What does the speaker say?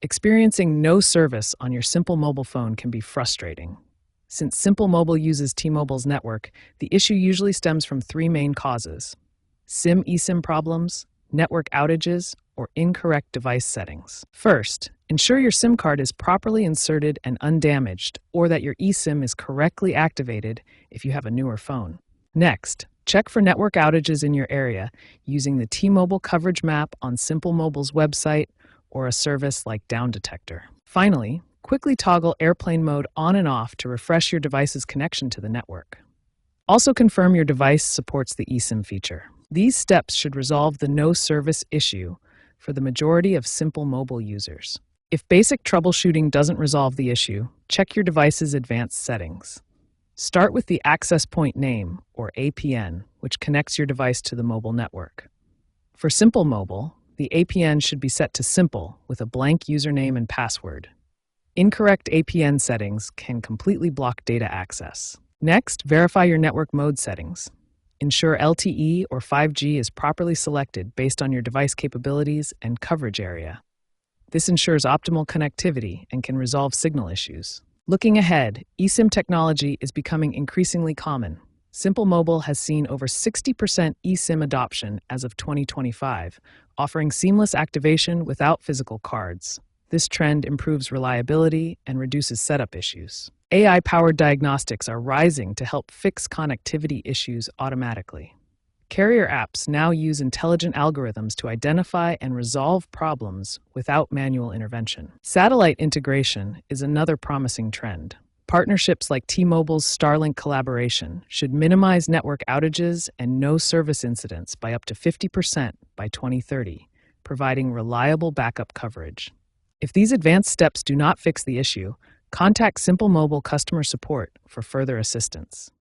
Experiencing no service on your Simple Mobile phone can be frustrating. Since Simple Mobile uses T-Mobile's network, the issue usually stems from three main causes: SIM eSIM problems, network outages, or incorrect device settings. First, ensure your SIM card is properly inserted and undamaged, or that your eSIM is correctly activated if you have a newer phone. Next, check for network outages in your area using the T-Mobile coverage map on Simple Mobile's website or a service like Down Detector. Finally, quickly toggle airplane mode on and off to refresh your device's connection to the network. Also confirm your device supports the eSIM feature. These steps should resolve the no service issue for the majority of Simple Mobile users. If basic troubleshooting doesn't resolve the issue, check your device's advanced settings. Start with the access point name, or APN, which connects your device to the mobile network. For Simple Mobile, the APN should be set to simple with a blank username and password. Incorrect APN settings can completely block data access. Next, verify your network mode settings. Ensure LTE or 5G is properly selected based on your device capabilities and coverage area. This ensures optimal connectivity and can resolve signal issues. Looking ahead, eSIM technology is becoming increasingly common. Simple Mobile has seen over 60% eSIM adoption as of 2025, offering seamless activation without physical cards. This trend improves reliability and reduces setup issues. AI-powered diagnostics are rising to help fix connectivity issues automatically. Carrier apps now use intelligent algorithms to identify and resolve problems without manual intervention. Satellite integration is another promising trend. Partnerships like T-Mobile's Starlink collaboration should minimize network outages and no service incidents by up to 50% by 2030, providing reliable backup coverage. If these advanced steps do not fix the issue, contact Simple Mobile customer support for further assistance.